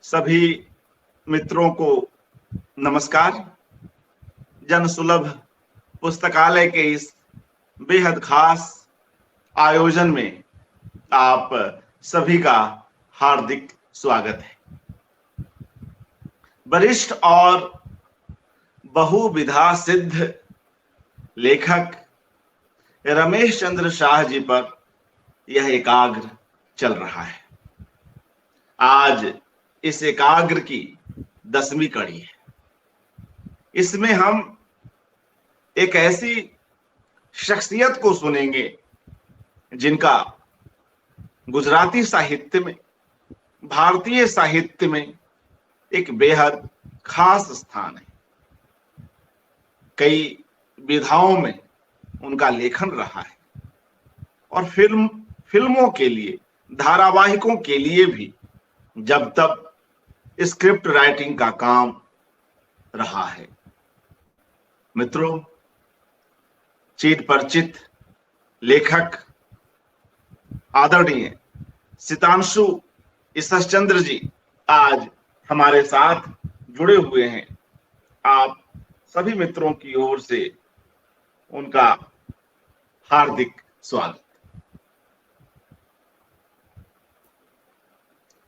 सभी मित्रों को नमस्कार। जन सुलभ पुस्तकालय के इस बेहद खास आयोजन में आप सभी का हार्दिक स्वागत है। वरिष्ठ और बहुविधा सिद्ध लेखक रमेश चंद्र शाह जी पर यह एकाग्र चल रहा है। आज इस एकाग्र की 10वीं कड़ी है। इसमें हम एक ऐसी शख्सियत को सुनेंगे जिनका गुजराती साहित्य में, भारतीय साहित्य में एक बेहद खास स्थान है। कई विधाओं में उनका लेखन रहा है और फिल्मों के लिए, धारावाहिकों के लिए भी जब तब स्क्रिप्ट राइटिंग का काम रहा है। मित्रों, चिर परिचित लेखक आदरणीय सितांशु ईशचंद्र जी आज हमारे साथ जुड़े हुए हैं। आप सभी मित्रों की ओर से उनका हार्दिक स्वागत।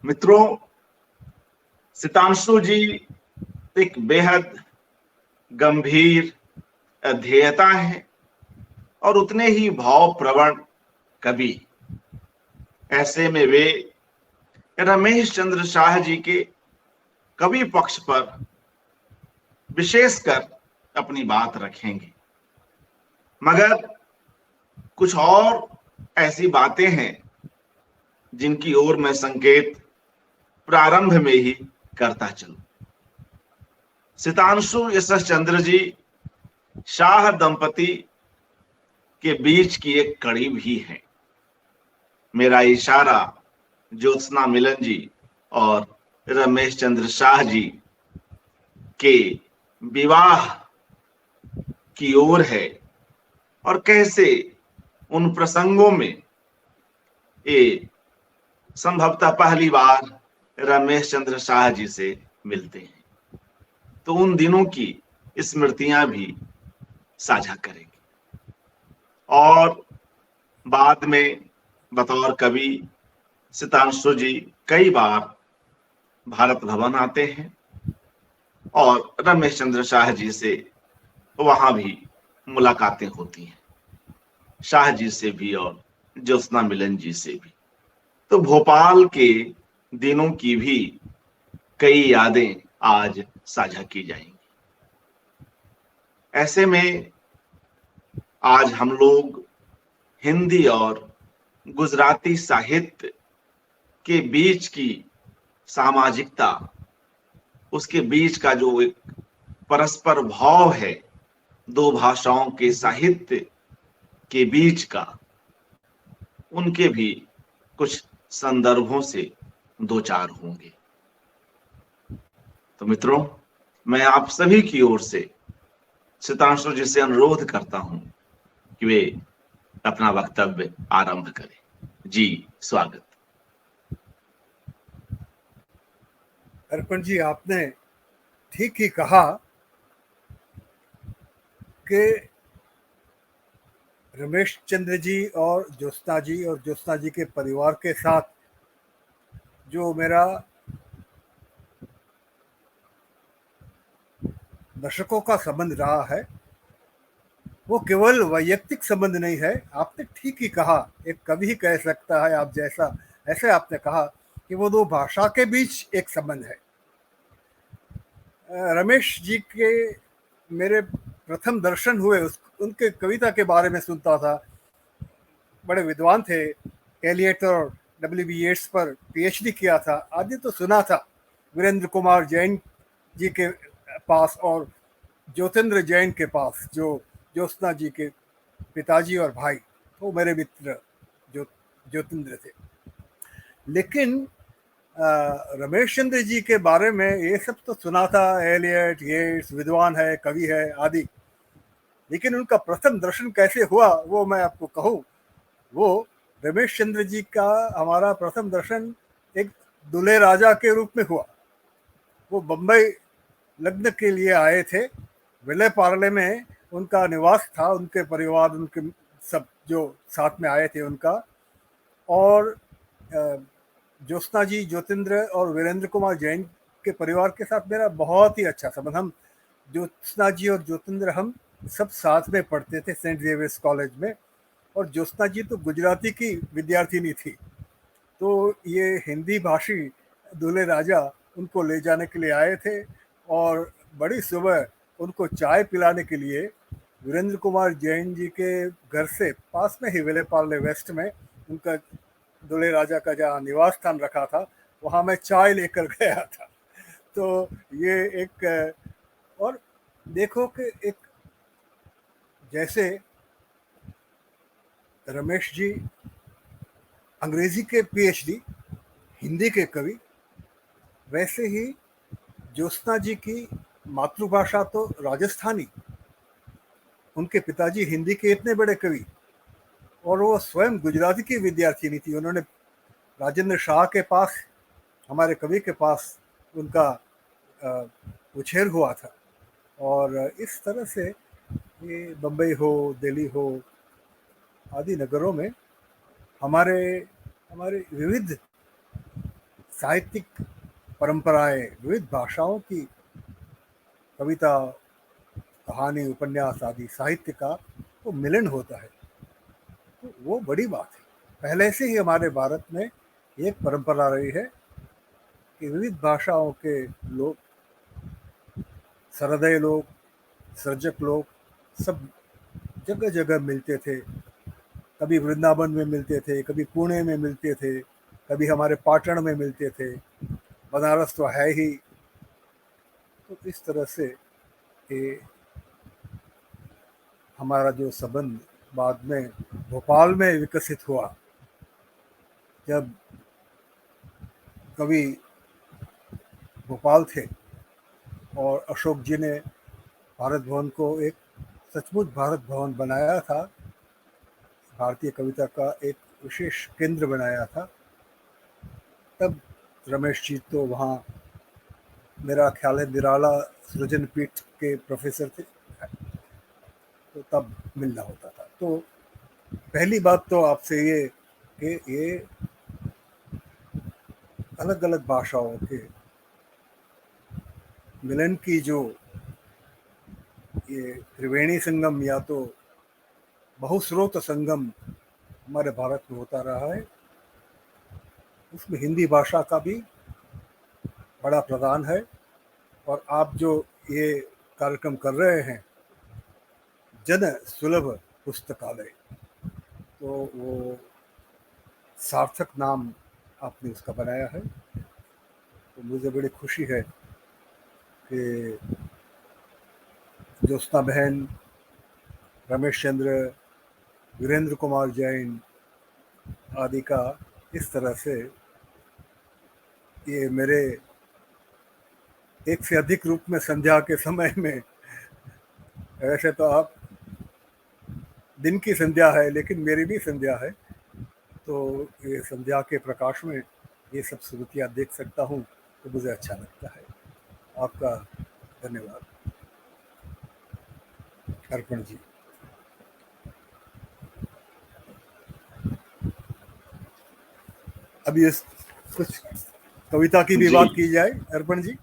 मित्रों, सितांशु जी एक बेहद गंभीर अध्येता है और उतने ही भावप्रवण कवि। ऐसे में वे रमेश चंद्र शाह जी के कवि पक्ष पर विशेषकर अपनी बात रखेंगे, मगर कुछ और ऐसी बातें हैं जिनकी ओर मैं संकेत प्रारंभ में ही करता चलूं। सितांशु ईशचंद्र जी शाह दंपति के बीच की एक कड़ी भी है। मेरा इशारा ज्योत्सना मिलन जी और रमेश चंद्र शाह जी के विवाह की ओर है और कैसे उन प्रसंगों में ये संभवतः पहली बार रमेश चंद्र शाह जी से मिलते हैं, तो उन दिनों की स्मृतियां भी साझा करेंगे। और बाद में बतौर कवि सितांशु जी कई बार भारत भवन आते हैं और रमेश चंद्र शाह जी से वहां भी मुलाकातें होती हैं, शाह जी से भी और ज्योत्सना मिलन जी से भी। तो भोपाल के दिनों की भी कई यादें आज साझा की जाएंगी। ऐसे में आज हम लोग हिंदी और गुजराती साहित्य के बीच की सामाजिकता, उसके बीच का जो एक परस्पर भाव है, दो भाषाओं के साहित्य के बीच का, उनके भी कुछ संदर्भों से दो चार होंगे। तो मित्रों, मैं आप सभी की ओर से सितांशु जी से अनुरोध करता हूं कि वे अपना वक्तव्य आरंभ करें। जी, स्वागत। अर्पण जी, आपने ठीक ही कहा कि रमेश चंद्र जी और ज्योत्सना जी के परिवार के साथ जो मेरा दशकों का संबंध रहा है वो केवल वैयक्तिक संबंध नहीं है। आपने ठीक ही कहा, एक कवि ही कह सकता है आप जैसा, ऐसे आपने कहा कि वो दो भाषा के बीच एक संबंध है। रमेश जी के मेरे प्रथम दर्शन हुए उनके कविता के बारे में सुनता था। बड़े विद्वान थे, एलियट और W.B. येट्स पर PhD किया था आदि तो सुना था। वीरेंद्र कुमार जैन जी के पास और ज्योतिन्द्र जैन के पास, जो ज्योत्सना जी के पिताजी और भाई, तो मेरे मित्र ज्योतिन्द्र थे। लेकिन रमेश चंद्र जी के बारे में ये सब तो सुना था, एलियट, येट्स, विद्वान है, कवि है आदि, लेकिन उनका प्रथम दर्शन कैसे हुआ वो मैं आपको कहूँ। वो रमेश चंद्र जी का हमारा प्रथम दर्शन एक दूल्हे राजा के रूप में हुआ। वो बम्बई लग्न के लिए आए थे। विले पार्ले में उनका निवास था, उनके परिवार, उनके सब जो साथ में आए थे उनका। और ज्योत्सना जी, ज्योतिन्द्र और वीरेंद्र कुमार जैन के परिवार के साथ मेरा बहुत ही अच्छा संबंध। हम ज्योत्सना जी और ज्योतिन्द्र हम सब साथ में पढ़ते थे सेंट जेवियर्स कॉलेज में। और ज्योत्सना जी तो गुजराती की विद्यार्थिनी थी, तो ये हिंदी भाषी दूल्हे राजा उनको ले जाने के लिए आए थे। और बड़ी सुबह उनको चाय पिलाने के लिए वीरेंद्र कुमार जैन जी के घर से पास में ही विले पार्ले वेस्ट में उनका दूल्हे राजा का जहाँ निवास स्थान रखा था, वहाँ मैं चाय लेकर गया था। तो ये एक, और देखो कि एक जैसे रमेश जी अंग्रेजी के पीएचडी, हिंदी के कवि, वैसे ही ज्योत्सना जी की मातृभाषा तो राजस्थानी, उनके पिताजी हिंदी के इतने बड़े कवि, और वो स्वयं गुजराती की विद्यार्थी नहीं थी। उन्होंने राजेंद्र शाह के पास, हमारे कवि के पास उनका उछेर हुआ था। और इस तरह से ये बम्बई हो, दिल्ली हो आदि नगरों में हमारे विविध साहित्यिक परंपराएं, विविध भाषाओं की कविता, कहानी, उपन्यास आदि साहित्य का वो मिलन होता है। तो वो बड़ी बात है। पहले से ही हमारे भारत में एक परंपरा रही है कि विविध भाषाओं के लोग, सहृदय लोग, सृजक लोग सब जगह जगह मिलते थे। कभी वृंदावन में मिलते थे, कभी पुणे में मिलते थे, कभी हमारे पाटन में मिलते थे, बनारस तो है ही। तो इस तरह से ये हमारा जो संबंध बाद में भोपाल में विकसित हुआ, जब कवि भोपाल थे और अशोक जी ने भारत भवन को एक सचमुच भारत भवन बनाया था, भारतीय कविता का एक विशेष केंद्र बनाया था, तब रमेश जी तो वहाँ मेरा ख्याल है निराला सृजन पीठ के प्रोफेसर थे, तो तब मिलना होता था। तो पहली बात तो आपसे ये कि ये अलग अलग भाषाओं के मिलन की जो ये त्रिवेणी संगम या तो बहुस्रोत संगम हमारे भारत में होता रहा है, उसमें हिंदी भाषा का भी बड़ा प्रदान है। और आप जो ये कार्यक्रम कर रहे हैं, जन सुलभ पुस्तकालय, तो वो सार्थक नाम आपने उसका बनाया है। तो मुझे बड़ी खुशी है कि ज्योत्सना बहन, रमेश चंद्र, वीरेंद्र कुमार जैन आदि का इस तरह से ये मेरे एक से अधिक रूप में संध्या के समय में, वैसे तो आप दिन की संध्या है लेकिन मेरी भी संध्या है, तो ये संध्या के प्रकाश में ये सब स्मृतियाँ देख सकता हूँ तो मुझे अच्छा लगता है। आपका धन्यवाद। अर्पण जी। अब ये कुछ कविता की भी बात की जाए। अर्पण जी,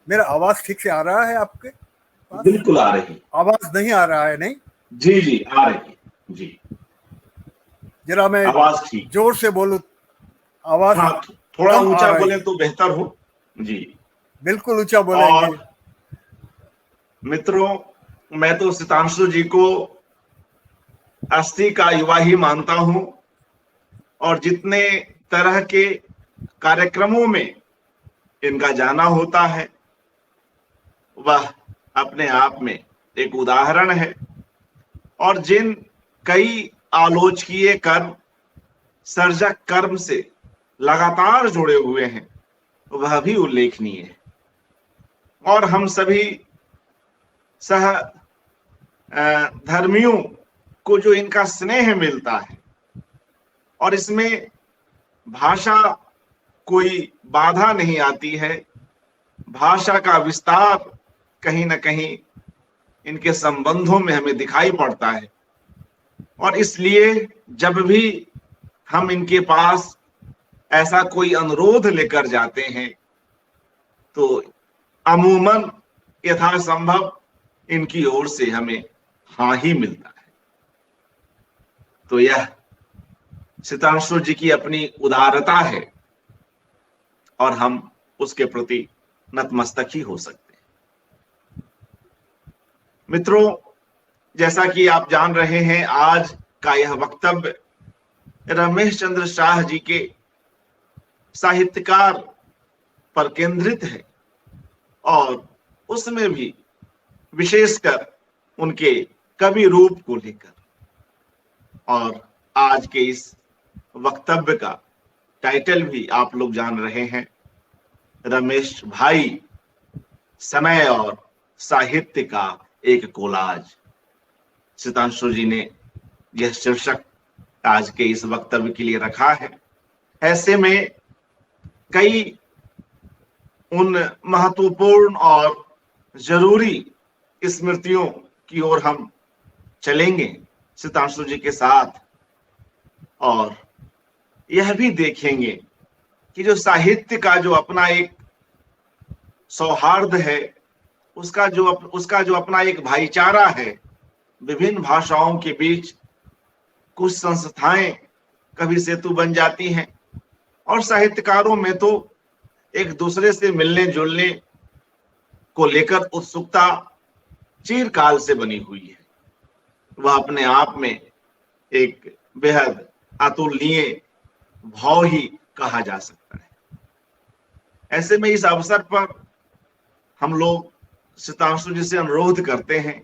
मेरा आवाज ठीक से आ रहा है आपके पास? बिल्कुल आ रही। आवाज नहीं आ रहा है? नहीं जी जी आ रही जी। जरा मैं आवाज ठीक जोर से बोलूं, आवाज हाँ, थोड़ा ऊंचा बोले तो बेहतर हो जी। बिल्कुल ऊंचा बोलेंगे। और मित्रों, मैं तो सितांशु जी को अस्थि का युवा ही मानता हूं, और जितने तरह के कार्यक्रमों में इनका जाना होता है वह अपने आप में एक उदाहरण है। और जिन कई आलोचकीय कर्म, सर्जक कर्म से लगातार जुड़े हुए हैं वह भी उल्लेखनीय है। और हम सभी सह धर्मियों को जो इनका स्नेह मिलता है, और इसमें भाषा कोई बाधा नहीं आती है, भाषा का विस्तार कहीं ना कहीं इनके संबंधों में हमें दिखाई पड़ता है। और इसलिए जब भी हम इनके पास ऐसा कोई अनुरोध लेकर जाते हैं तो अमूमन यथासंभव इनकी ओर से हमें हाँ ही मिलता है। तो यह सितांशु जी की अपनी उदारता है और हम उसके प्रति नतमस्तक ही हो सकते हैं। मित्रों, जैसा कि आप जान रहे हैं, आज का यह वक्तव्य रमेश चंद्र शाह जी के साहित्यकार पर केंद्रित है और उसमें भी विशेषकर उनके कवि रूप को लेकर। और आज के इस वक्तव्य का टाइटल भी आप लोग जान रहे हैं, रमेश भाई, समय और साहित्य का एक कोलाज। सितांशु जी ने यह शीर्षक आज के इस वक्तव्य के लिए रखा है। ऐसे में कई उन महत्वपूर्ण और जरूरी स्मृतियों की ओर हम चलेंगे सितांशु जी के साथ और यह भी देखेंगे कि जो साहित्य का जो अपना एक सौहार्द है, उसका जो अपना एक भाईचारा है, विभिन्न भाषाओं के बीच कुछ संस्थाएं कभी सेतु बन जाती हैं और साहित्यकारों में तो एक दूसरे से मिलने जुलने को लेकर उत्सुकता चिरकाल से बनी हुई है। वह अपने आप में एक बेहद अतुलनीय भाव ही कहा जा सकता है। ऐसे में इस अवसर पर हम लोग सितांशु जी से अनुरोध करते हैं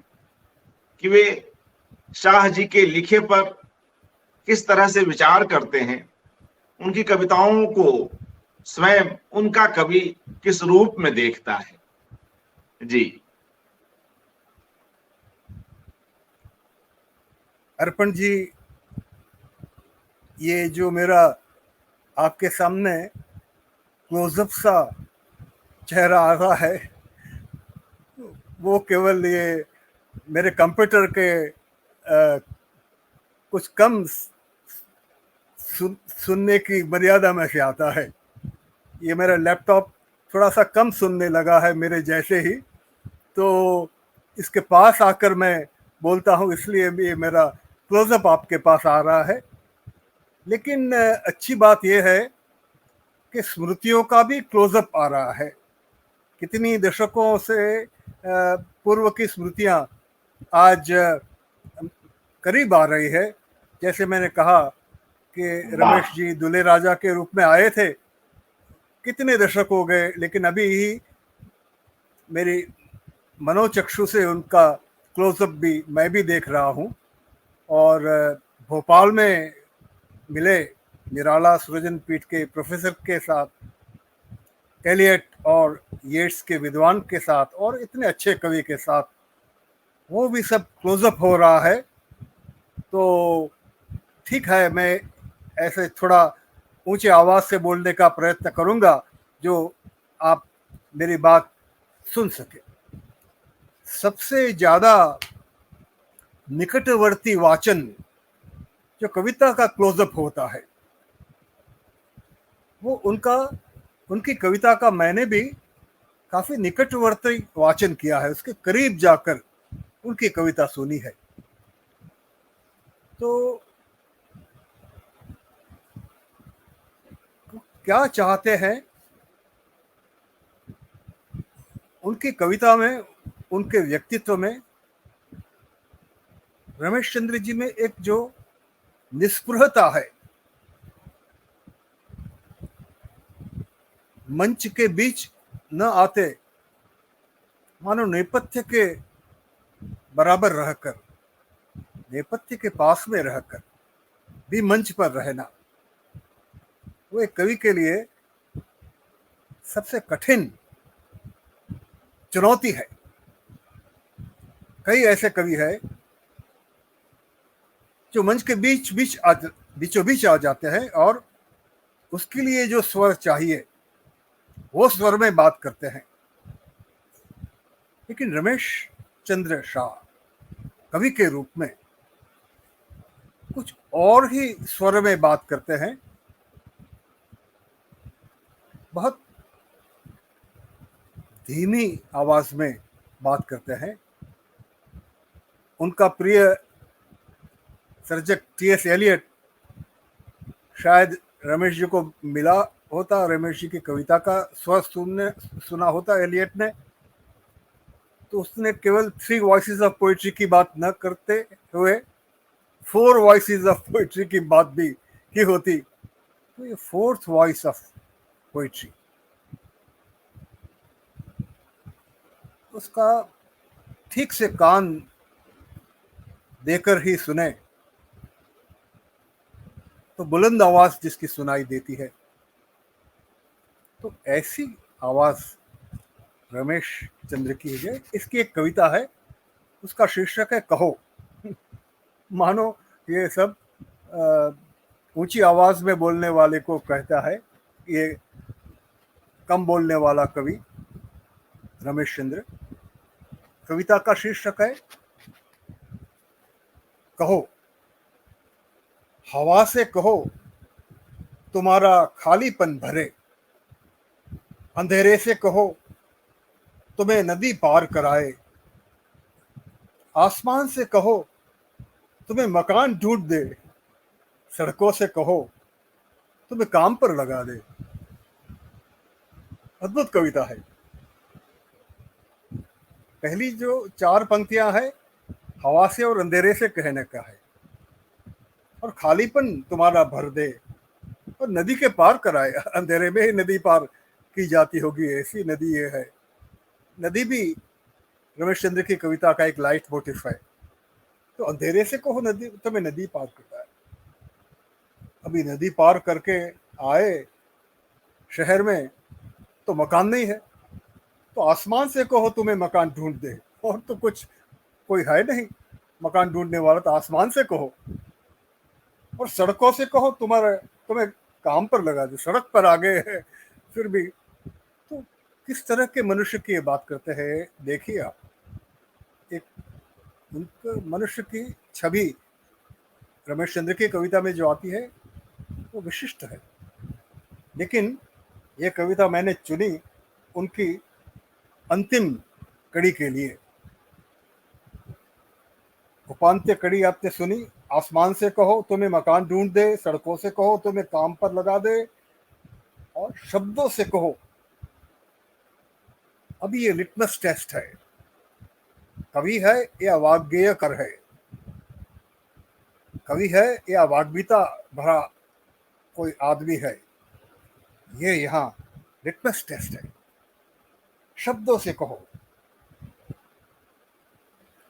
कि वे शाह जी के लिखे पर किस तरह से विचार करते हैं, उनकी कविताओं को स्वयं उनका कवि किस रूप में देखता है। जी। अर्पण जी, ये जो मेरा आपके सामने क्लोजअप सा चेहरा आ रहा है, वो केवल ये मेरे कंप्यूटर के कुछ कम सुनने की मर्यादा में से आता है। ये मेरा लैपटॉप थोड़ा सा कम सुनने लगा है मेरे जैसे ही, तो इसके पास आकर मैं बोलता हूँ, इसलिए ये मेरा क्लोजअप आपके पास आ रहा है। लेकिन अच्छी बात यह है कि स्मृतियों का भी क्लोजअप आ रहा है। कितनी दशकों से पूर्व की स्मृतियाँ आज करीब आ रही है। जैसे मैंने कहा कि रमेश जी दुल्हे राजा के रूप में आए थे, कितने दशक हो गए, लेकिन अभी ही मेरी मनोचक्षु से उनका क्लोजअप भी मैं भी देख रहा हूँ। और भोपाल में मिले निराला सृजन पीठ के प्रोफेसर के साथ, एलियट और येट्स के विद्वान के साथ और इतने अच्छे कवि के साथ, वो भी सब क्लोजअप हो रहा है। तो ठीक है, मैं ऐसे थोड़ा ऊंचे आवाज़ से बोलने का प्रयत्न करूंगा जो आप मेरी बात सुन सके। सबसे ज़्यादा निकटवर्ती वाचन जो कविता का क्लोजअप होता है, वो उनकी कविता का मैंने भी काफ़ी निकटवर्ती वाचन किया है, उसके करीब जाकर उनकी कविता सुनी है। तो क्या चाहते हैं उनकी कविता में, उनके व्यक्तित्व में, रमेश चंद्र जी में एक जो निस्पृहता है, मंच के बीच न आते, मानो नेपथ्य के बराबर रहकर, नेपथ्य के पास में रहकर भी मंच पर रहना, वो एक कवि के लिए सबसे कठिन चुनौती है। कई ऐसे कवि है जो मंच के बीचों बीच आ जाते हैं और उसके लिए जो स्वर चाहिए वो स्वर में बात करते हैं। लेकिन रमेश चंद्र शाह कवि के रूप में कुछ और ही स्वर में बात करते हैं, बहुत धीमी आवाज में बात करते हैं। उनका प्रिय सर्जक टी.एस. एलियट शायद रमेश जी को मिला होता, रमेश जी की कविता का स्वर सुना होता एलियट ने, तो उसने केवल 3 वॉइसेस ऑफ पोइट्री की बात न करते हुए 4 वॉइसेस ऑफ पोइट्री की बात भी की होती, तो ये 4th वॉइस ऑफ पोइट्री उसका ठीक से कान देकर ही सुने तो बुलंद आवाज जिसकी सुनाई देती है, तो ऐसी आवाज रमेश चंद्र की है। इसकी एक कविता है, उसका शीर्षक है कहो। मानो ये सब ऊंची आवाज में बोलने वाले को कहता है, ये कम बोलने वाला कवि रमेश चंद्र। कविता का शीर्षक है कहो। हवा से कहो तुम्हारा खालीपन भरे, अंधेरे से कहो तुम्हें नदी पार कराए, आसमान से कहो तुम्हें मकान ढूंढ दे, सड़कों से कहो तुम्हें काम पर लगा दे। अद्भुत कविता है। पहली जो 4 पंक्तियां है हवा से और अंधेरे से कहने का है, और खालीपन तुम्हारा भर दे और नदी के पार कराए। अंधेरे में ही नदी पार की जाती होगी, ऐसी नदी ये है। नदी भी रमेश चंद्र की कविता का एक लाइट मोटिव है। तो अंधेरे से कहो नदी तुम्हें नदी पार कराए। अभी नदी पार करके आए शहर में तो मकान नहीं है, तो आसमान से कहो तुम्हें मकान ढूंढ दे, और तो कुछ कोई है नहीं मकान ढूंढने वाला, तो आसमान से कहो। और सड़कों से कहो तुम्हें काम पर लगा दे, सड़क पर आ गए हैं फिर भी। तो किस तरह के मनुष्य की ये बात करते हैं, देखिए आप। एक उनका मनुष्य की छवि रमेश चंद्र की कविता में जो आती है वो विशिष्ट है। लेकिन ये कविता मैंने चुनी उनकी अंतिम कड़ी के लिए। उपांत्य कड़ी आपने सुनी, आसमान से कहो तुम्हें मकान ढूंढ दे, सड़कों से कहो तुम्हें काम पर लगा दे, और शब्दों से कहो। अभी ये लिटमस टेस्ट है, कवि है या वाग्गेयकर है, कवि है या वाग्मिता भरा कोई आदमी है, ये यहाँ लिटमस टेस्ट है। शब्दों से कहो।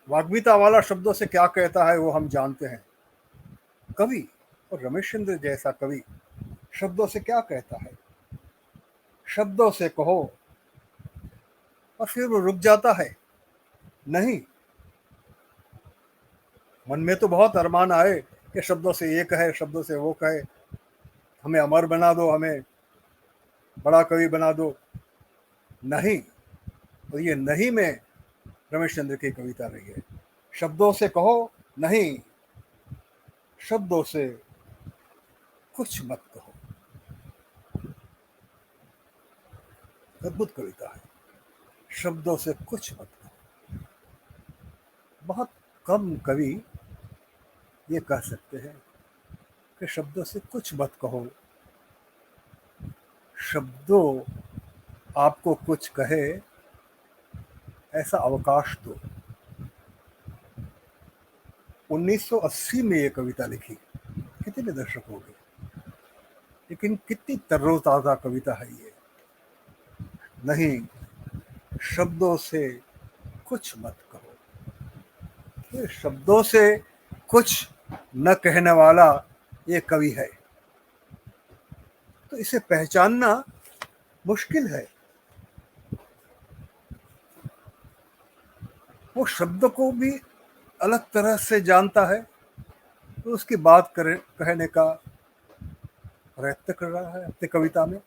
वाग्मिता वाला शब्दों से क्या कहता है वो हम जानते हैं। कवि और रमेश चंद्र जैसा कवि शब्दों से क्या कहता है। शब्दों से कहो, और फिर वो रुक जाता है। नहीं, मन में तो बहुत अरमान आए कि शब्दों से ये कहे, शब्दों से वो कहे, हमें अमर बना दो, हमें बड़ा कवि बना दो। नहीं, तो ये नहीं में रमेश चंद्र की कविता रही है। शब्दों से कहो नहीं, शब्दों से कुछ मत कहो। अद्भुत कविता है। शब्दों से कुछ मत कहो। बहुत कम कवि ये कह सकते हैं कि शब्दों से कुछ मत कहो। शब्दों आपको कुछ कहे ऐसा अवकाश दो। 1980 में ये कविता लिखी, कितने दशक हो गए, लेकिन कितनी तरोताजा कविता है ये। नहीं, शब्दों से कुछ मत कहो। ये शब्दों से कुछ न कहने वाला ये कवि है, तो इसे पहचानना मुश्किल है। वो शब्द को भी अलग तरह से जानता है, तो उसकी बात कहने का प्रयत्न कर रहा है अपनी कविता में,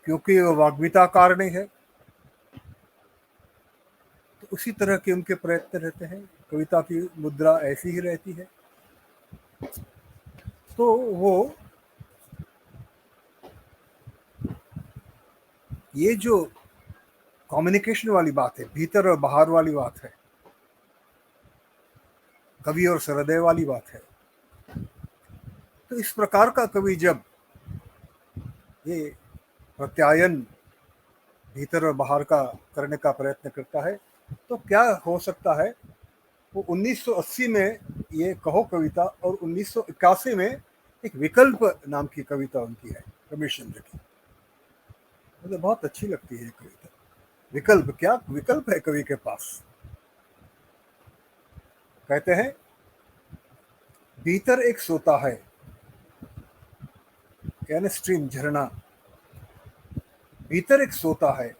क्योंकि वो वाग्मिताकार नहीं है। उसी तरह के उनके प्रयत्न रहते हैं, कविता की मुद्रा ऐसी ही रहती है। तो वो ये जो कम्युनिकेशन वाली बात है, भीतर और बाहर वाली बात है, कवि और सहृदय वाली बात है, तो इस प्रकार का कवि जब ये प्रत्यायन भीतर और बाहर का करने का प्रयत्न करता है तो क्या हो सकता है। वो 1980 में ये कहो कविता और 1981 में एक विकल्प नाम की कविता उनकी है, रमेश चंद्र की। मुझे बहुत अच्छी लगती है ये कविता। विकल्प, क्या विकल्प है कवि के पास। कहते हैं, भीतर एक सोता है, यानी स्ट्रीम, झरना। भीतर एक सोता है,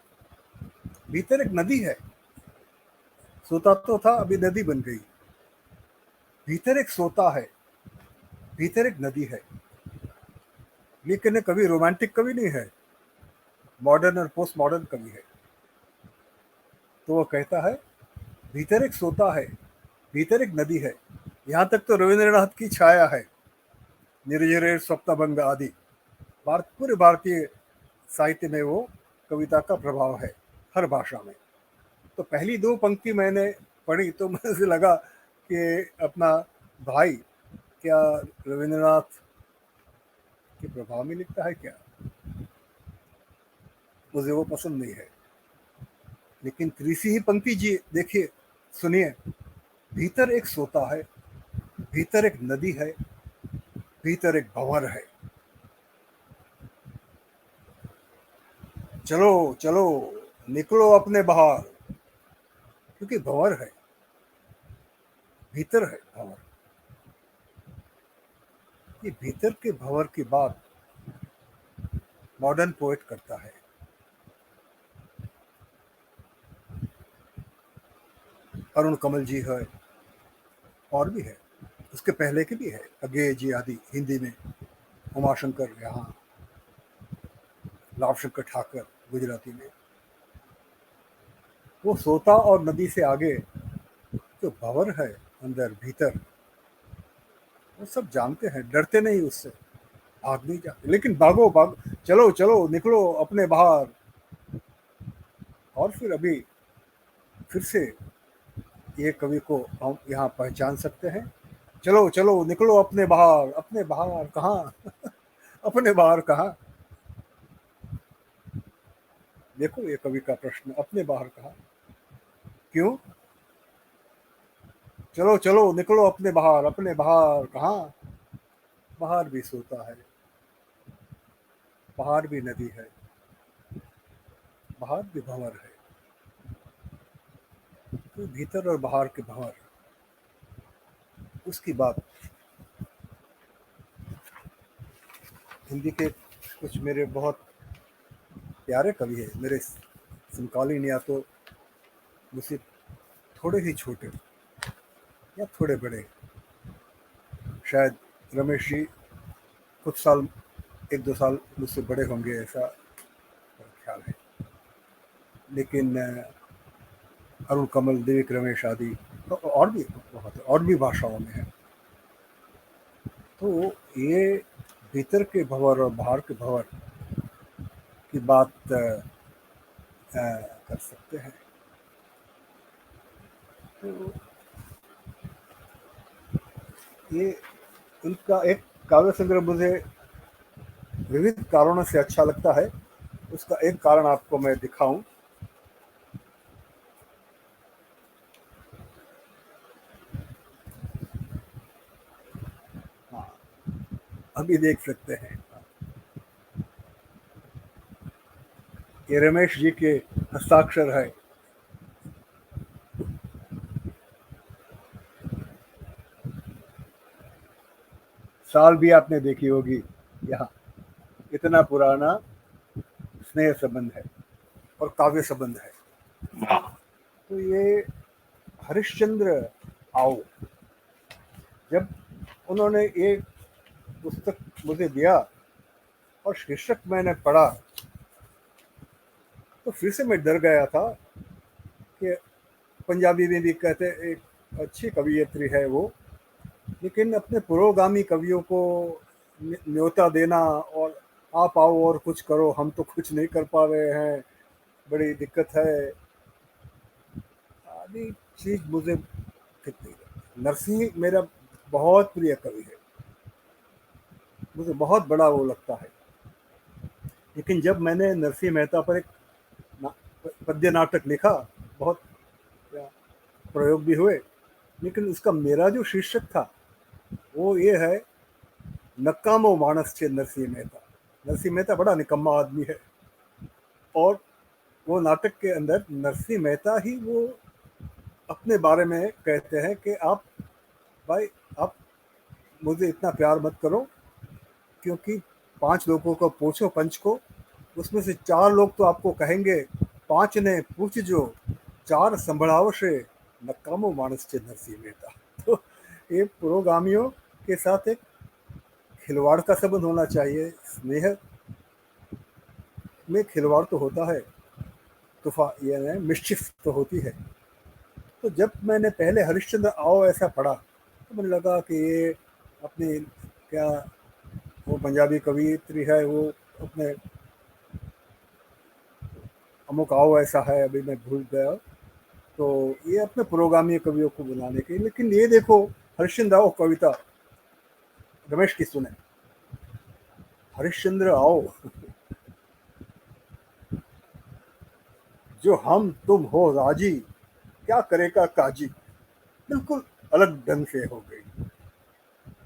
भीतर एक नदी है। सोता तो था, अभी नदी बन गई। भीतर एक सोता है, भीतर एक नदी है। लेकिन कवि रोमांटिक कवि नहीं है, मॉडर्न और पोस्ट मॉडर्न कवि है। तो वो कहता है, भीतर एक सोता है, भीतर एक नदी है। यहाँ तक तो रविंद्रनाथ की छाया है, निर्झरे स्वप्नभंग आदि। पूरे भारतीय साहित्य में वो कविता का प्रभाव है, हर भाषा में। तो पहली दो पंक्ति मैंने पढ़ी तो मुझे लगा कि अपना भाई क्या रविंद्रनाथ के प्रभाव में लिखता है क्या, मुझे वो पसंद नहीं है। लेकिन तीसरी ही पंक्ति जी देखिए, सुनिए, भीतर एक सोता है, भीतर एक नदी है, भीतर एक भंवर है। चलो चलो निकलो अपने बाहर, क्योंकि भंवर है, भीतर है भंवर। ये भीतर के भंवर की बात मॉडर्न पोएट करता है। अरुण कमल जी है, और भी है, उसके पहले के भी है, अज्ञेय जी आदि हिंदी में, उमाशंकर यहाँ, लाभशंकर ठाकर गुजराती में। वो सोता और नदी से आगे जो भंवर है अंदर भीतर, वो सब जानते हैं, डरते नहीं उससे, भाग नहीं जाते। लेकिन भागो भाग, चलो चलो निकलो अपने बाहर। और फिर अभी फिर से ये कवि को हम यहाँ पहचान सकते हैं। चलो चलो निकलो अपने बाहर, अपने बाहर कहाँ अपने बाहर कहाँ। देखो ये कवि का प्रश्न, अपने बाहर कहाँ, क्यों। चलो चलो निकलो अपने बाहर कहाँ। बाहर भी सोता है, बाहर भी नदी है, बाहर भी भंवर है। तो भीतर और बाहर के भंवर, उसकी बात हिंदी के कुछ मेरे बहुत प्यारे कवि है, मेरे समकालीन, या तो मुझसे थोड़े ही छोटे या थोड़े बड़े, शायद रमेश जी कुछ साल, एक दो साल मुझसे बड़े होंगे, ऐसा ख्याल है। लेकिन अरुण कमल, देविक रमेश आदि, तो और भी बहुत, और भी भाषाओं में है। तो ये भीतर के भंवर और बाहर के भंवर की बात कर सकते हैं। तो ये उनका एक काव्य संग्रह मुझे विविध कारणों से अच्छा लगता है। उसका एक कारण आपको मैं दिखाऊं। हाँ, अभी देख सकते हैं, ये रमेश जी के हस्ताक्षर है। साल भी आपने देखी होगी, यहाँ इतना पुराना स्नेह संबंध है और काव्य संबंध है। तो ये हरिश्चंद्र आओ, जब उन्होंने ये पुस्तक मुझे दिया और शीर्षक मैंने पढ़ा तो फिर से मैं डर गया था कि पंजाबी में भी कहते एक अच्छी कवियत्री है वो, लेकिन अपने पुरोगामी कवियों को न्योता देना और आप आओ और कुछ करो, हम तो कुछ नहीं कर पा रहे हैं, बड़ी दिक्कत है, आदि चीज मुझे ठीक नहीं लगती। नरसिंह मेरा बहुत प्रिय कवि है, मुझे बहुत बड़ा वो लगता है, लेकिन जब मैंने नरसिंह मेहता पर एक पद्य नाटक लिखा, बहुत प्रयोग भी हुए, लेकिन उसका मेरा जो शीर्षक था वो ये है, नकामो मानस छे नरसिंह मेहता। नरसिंह मेहता बड़ा निकम्मा आदमी है, और वो नाटक के अंदर नरसिंह मेहता ही वो अपने बारे में कहते हैं कि आप भाई, आप मुझे इतना प्यार मत करो, क्योंकि 5 लोगों को पूछो पंच को, उसमें से 4 लोग तो आपको कहेंगे, 5 ने पूछ जो 4 संभड़ाओ से नकामो मानस छे नरसिंह मेहता। तो ये पुरोगामियों के साथ एक खिलवाड़ का संबंध होना चाहिए, स्नेह में खिलवाड़ तो होता है, तुफा यानी मिस्चिफ तो होती है। तो जब मैंने पहले हरिश्चंद्र आओ ऐसा पढ़ा, तो मुझे लगा कि ये अपनी क्या, वो पंजाबी कवियत्री है, वो अपने अमुक आओ ऐसा है, अभी मैं भूल गया, तो ये अपने पुरोगामी कवियों को बुलाने की। लेकिन ये देखो, हरिश्चंद्र आओ कविता रमेश की सुने, हरिश्चंद्र आओ जो हम तुम हो राजी, क्या करेगा काजी। बिल्कुल अलग ढंग से हो गई,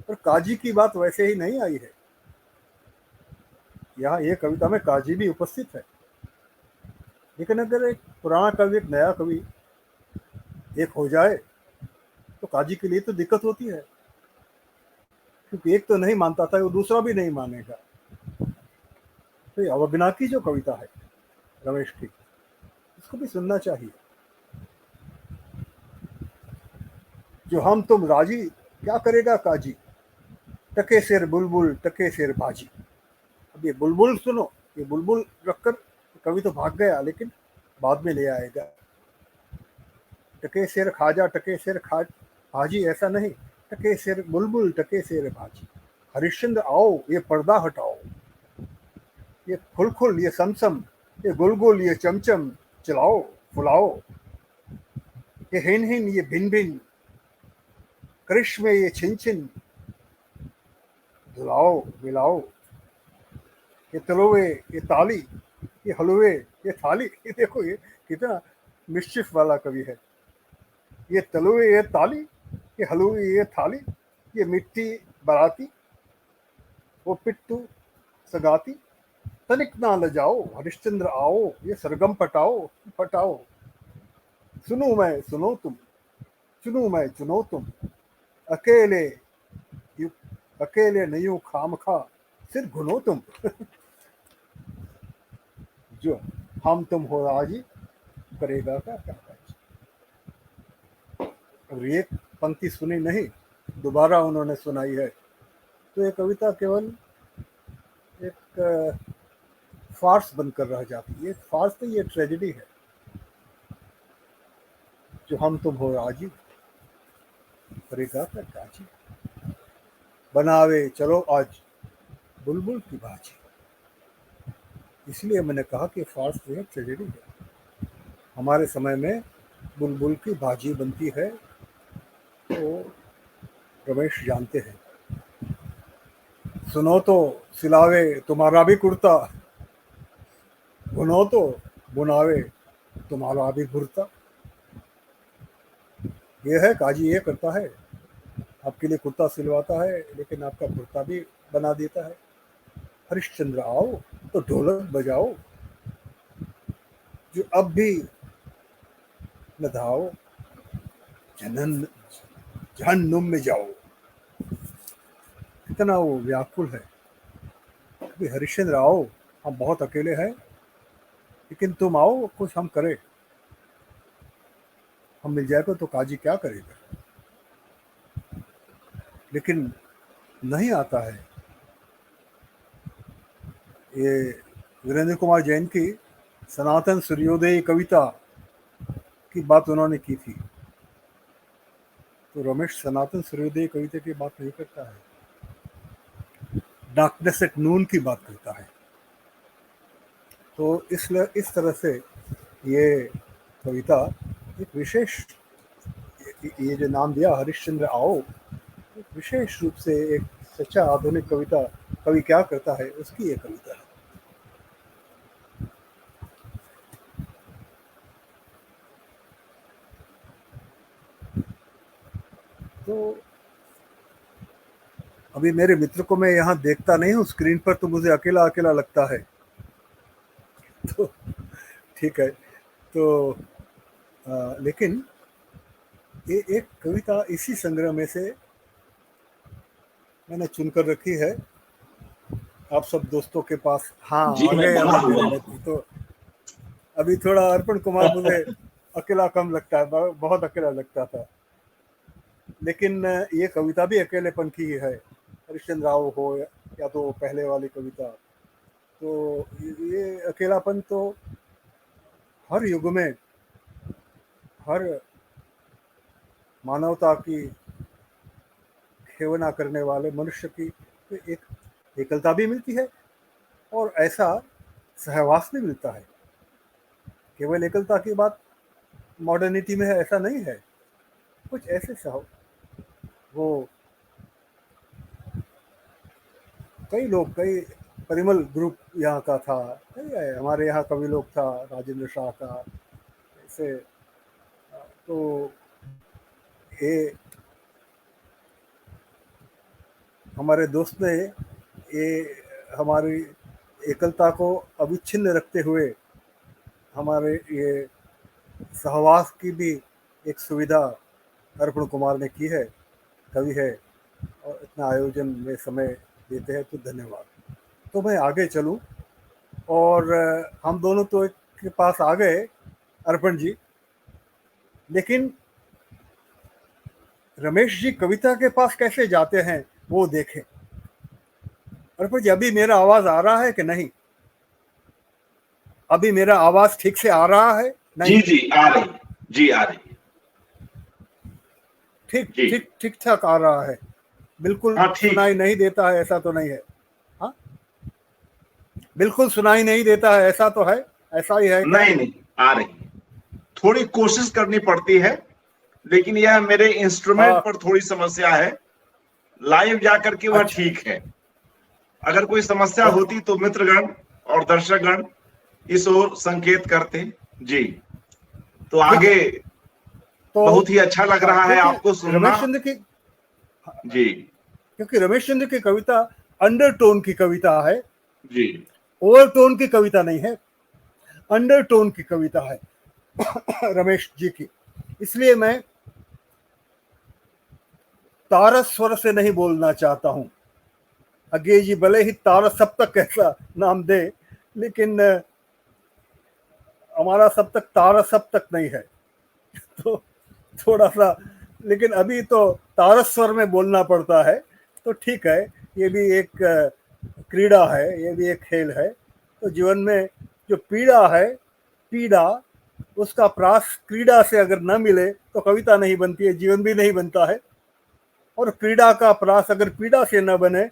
और काजी की बात वैसे ही नहीं आई है, यहाँ ये कविता में काजी भी उपस्थित है। लेकिन अगर एक पुराना कवि एक नया कवि एक हो जाए, तो काजी के लिए तो दिक्कत होती है, क्योंकि एक तो नहीं मानता था, वो दूसरा भी नहीं मानेगा। तो ये अवज्ञा की जो कविता है रमेश की, इसको भी सुनना चाहिए। जो हम तुम राजी, क्या करेगा काजी, टके सिर बुलबुल टके सिर बाजी। अब ये बुलबुल सुनो, ये बुलबुल रखकर कवि तो भाग गया, लेकिन बाद में ले आएगा। टके सिर खाजा टके सिर खाज भाजी, ऐसा नहीं, टके सिर बुलबुल टके सिर भाजी। हरिश्चंद्र आओ, ये पर्दा हटाओ, ये खुल ये समसम, ये गुल ये चमचम, चलाओ फुलाओ, ये हिन ये भिन भिन, करिश्मे ये छिन छिन, धुलाओ मिलाओ, ये तलोवे ये ताली, ये हलवे ये थाली। ये देखो, ये कितना मिस्चिफ वाला कवि है। ये तलुए ये ताली, ये हलवे ये थाली, ये मिट्टी बराती, वो पिट्टू सगाती, तनिक ना लजाओ, हरिश्चंद्र आओ, ये सरगम पटाओ पटाओ, सुनूं मैं सुनो तुम, चुनूं मैं चुनो तुम, अकेले यू अकेले नहीं खाम खा, सिर घुनो तुम। जो हम तुम हो राजी, करेगा क्या क्या काज। और ये पंक्ति सुनी नहीं, दोबारा उन्होंने सुनाई है, तो ये कविता केवल एक फार्स बनकर रह जाती है। फार्स तो ये ट्रेजेडी है। जो हम तुम हो राजी, करेगा क्या काजी, बनावे चलो आज बुलबुल की बाजी। इसलिए मैंने कहा कि फार्स जो है ट्रेजेडी है। हमारे समय में बुलबुल की बाजी बनती है, तो रमेश जानते हैं। सुनो तो सिलावे तुम्हारा भी कुर्ता, बुनो तो बुनावे तुम्हारा भी कुर्ता। ये है काजी, ये करता है, आपके लिए कुर्ता सिलवाता है, लेकिन आपका कुर्ता भी बना देता है। हरिश्चंद्र आओ तो ढोलक बजाओ, जो अब भी न धाओ, जनन जहन्नुम में जाओ। इतना वो व्याकुल है कि हरिश्चंद्र आओ, हम बहुत अकेले हैं, लेकिन तुम आओ, कुछ हम करें, हम मिल जाएगा तो काजी क्या करेगा। लेकिन नहीं आता है। ये वीरेंद्र कुमार जैन की सनातन सूर्योदय कविता की बात उन्होंने की थी, तो रमेश सनातन सूर्योदय कविता की बात नहीं करता है, डार्कनेस एट नून की बात करता है। तो इस तरह से ये कविता एक विशेष, ये जो नाम दिया हरिश्चंद्र आओ, एक विशेष रूप से एक सच्चा आधुनिक कविता कवि क्या करता है उसकी ये कविता है। तो अभी मेरे मित्र को मैं यहाँ देखता नहीं हूँ स्क्रीन पर, तो मुझे अकेला अकेला लगता है। तो ठीक है, तो लेकिन ये एक कविता इसी संग्रह में से मैंने चुनकर रखी है, आप सब दोस्तों के पास। हाँ, जी आ मैं गए बना अभी हुआ मेरे मित्र। तो अभी थोड़ा अर्पण कुमार मुझे अकेला कम लगता है, बहुत अकेला लगता था, लेकिन ये कविता भी अकेलेपन की है, हरिश्चंद्र राव हो या तो पहले वाली कविता। तो ये अकेलापन तो हर युग में, हर मानवता की खेवना करने वाले मनुष्य की एक एकलता भी मिलती है, और ऐसा सहवास भी मिलता है। केवल एकलता की बात मॉडर्निटी में है ऐसा नहीं है, कुछ ऐसे सह वो कई लोग, कई परिमल ग्रुप यहाँ का था, हमारे यहाँ कवि लोग था, राजेंद्र शाह का, ऐसे। तो ये हमारे दोस्त ने ये हमारी एकलता को अविच्छिन्न रखते हुए हमारे ये सहवास की भी एक सुविधा अर्पण कुमार ने की है, कवि है, और इतना आयोजन में समय देते हैं, तो धन्यवाद। तो मैं आगे चलूं, और हम दोनों तो एक के पास आ गए अर्पण जी, लेकिन रमेश जी कविता के पास कैसे जाते हैं वो देखें। अर्पण जी, अभी मेरा आवाज आ रहा है कि नहीं? अभी मेरा आवाज ठीक से आ रहा है? नहीं? जी आ रही, जी आ रही, ठीक जी ठीक ठीक ठाक आ रहा है, बिल्कुल हाँ ठीक, सुनाई नहीं देता है ऐसा तो नहीं है? हाँ, बिल्कुल सुनाई नहीं देता है ऐसा तो है? ऐसा ही है क्या? नहीं नहीं आ रही है, थोड़ी कोशिश करनी पड़ती है, लेकिन यह मेरे इंस्ट्रूमेंट हाँ, पर थोड़ी समस्या है, लाइव जाकर के वह अच्छा, ठीक है। अगर कोई समस्या ओके, होती तो मित्रगण और दर्शकगण इस ओर संकेत करते। जी, तो ठीक आगे है। तो बहुत ही अच्छा लग रहा है क्योंकि आपको सुनना। रमेश चंद्र की जी क्योंकि रमेश चंद्र की कविता अंडरटोन की कविता है, जी ओवरटोन की कविता नहीं है, अंडरटोन की कविता है रमेश जी की। इसलिए मैं तारस स्वर से नहीं बोलना चाहता हूं। अगे जी भले ही तारस सप्तक ऐसा नाम दे, लेकिन हमारा सप्तक तारस सप्तक नहीं है। तो थोड़ा सा, लेकिन अभी तो तारस स्वर में बोलना पड़ता है, तो ठीक है, ये भी एक क्रीड़ा है, ये भी एक खेल है। तो जीवन में जो पीड़ा है, पीड़ा उसका प्रास क्रीड़ा से अगर न मिले तो कविता नहीं बनती है, जीवन भी नहीं बनता है। और क्रीड़ा का प्रास अगर पीड़ा से न बने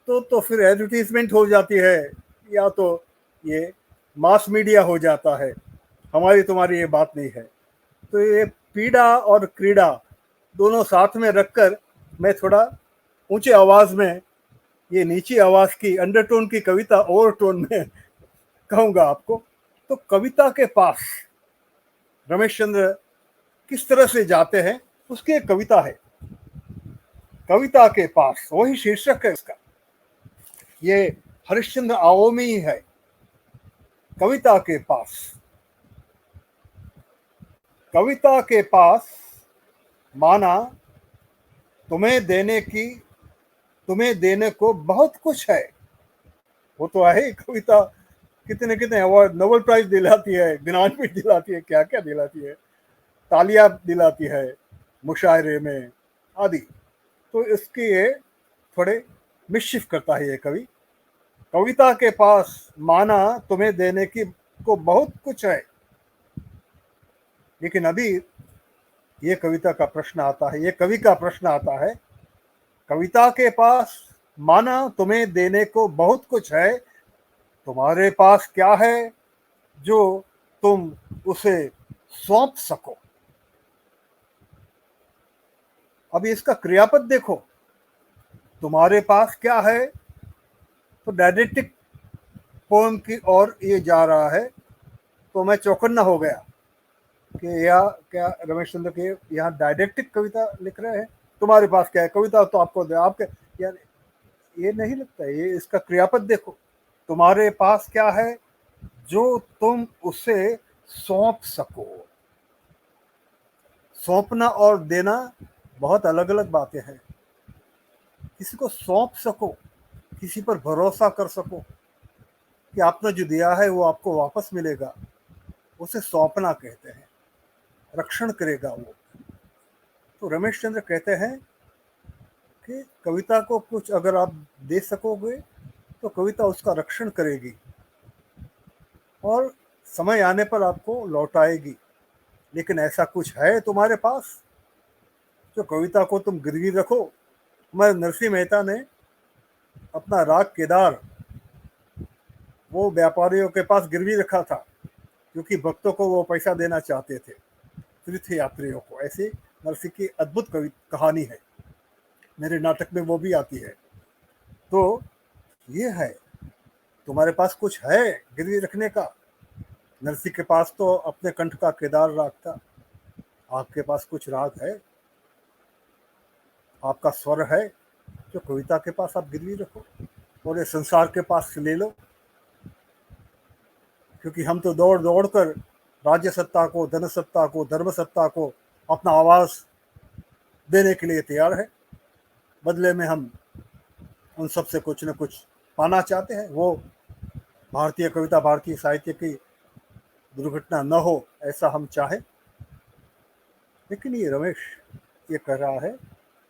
तो फिर एडवर्टीजमेंट हो जाती है, या तो ये मास मीडिया हो जाता है। हमारी तुम्हारी ये बात नहीं है। तो ये पीड़ा और क्रीड़ा दोनों साथ में रखकर मैं थोड़ा ऊंचे आवाज में ये नीची आवाज की अंडरटोन की कविता ओवरटोन में कहूंगा आपको। तो कविता के पास रमेश चंद्र किस तरह से जाते हैं उसकी एक कविता है, कविता के पास, वही शीर्षक है उसका। ये हरिश्चंद्र आओ में ही है, कविता के पास। कविता के पास माना तुम्हें देने को बहुत कुछ है। वो तो है कविता, कितने कितने अवार्ड, नोबेल प्राइज दिलाती है, ज्ञानपीठ दिलाती है, क्या क्या दिलाती है, तालियां दिलाती है मुशायरे में आदि। तो इसकी ये थोड़े मिसशिफ करता है ये कवि। कविता के पास माना तुम्हें देने की को बहुत कुछ है, लेकिन अभी ये कविता का प्रश्न आता है, ये कवि का प्रश्न आता है, कविता के पास माना तुम्हें देने को बहुत कुछ है, तुम्हारे पास क्या है जो तुम उसे सौंप सको। अब इसका क्रियापद देखो, तुम्हारे पास क्या है, तो डायडेक्टिक पोएम की ओर ये जा रहा है। तो मैं चौकन्ना हो गया कि यह क्या रमेश चंद्र के यहाँ डायडेक्टिक कविता लिख रहे हैं। तुम्हारे पास क्या है, कविता तो आपको दे, आपके यार ये नहीं लगता। ये इसका क्रियापद देखो, तुम्हारे पास क्या है जो तुम उसे सौंप सको। सौंपना और देना बहुत अलग अलग बातें हैं। किसी को सौंप सको, किसी पर भरोसा कर सको कि आपने जो दिया है वो आपको वापस मिलेगा, उसे सौंपना कहते हैं। रक्षण करेगा वो। तो रमेश चंद्र कहते हैं कि कविता को कुछ अगर आप दे सकोगे तो कविता उसका रक्षण करेगी और समय आने पर आपको लौटाएगी। लेकिन ऐसा कुछ है तुम्हारे पास जो कविता को तुम गिरवी रखो। हमारे नरसिंह मेहता ने अपना राग केदार वो व्यापारियों के पास गिरवी रखा था, क्योंकि भक्तों को वो पैसा देना चाहते थे, तीर्थ यात्रियों को। ऐसी नरसिंह की अद्भुत कहानी है, मेरे नाटक में वो भी आती है। तो ये है, तुम्हारे पास कुछ है गिरवी रखने का। नरसिंह के पास तो अपने कंठ का केदार राग था, आपके पास कुछ राग है, आपका स्वर है, जो कविता के पास आप गिरवी रखो और ये संसार के पास ले लो। क्योंकि हम तो दौड़ दौड़ कर राज्य सत्ता को, धन सत्ता को, धर्म सत्ता को अपना आवाज देने के लिए तैयार है। बदले में हम उन सब से कुछ न कुछ पाना चाहते हैं। वो भारतीय कविता, भारतीय साहित्य की दुर्घटना न हो, ऐसा हम चाहें। लेकिन ये रमेश ये कह रहा है,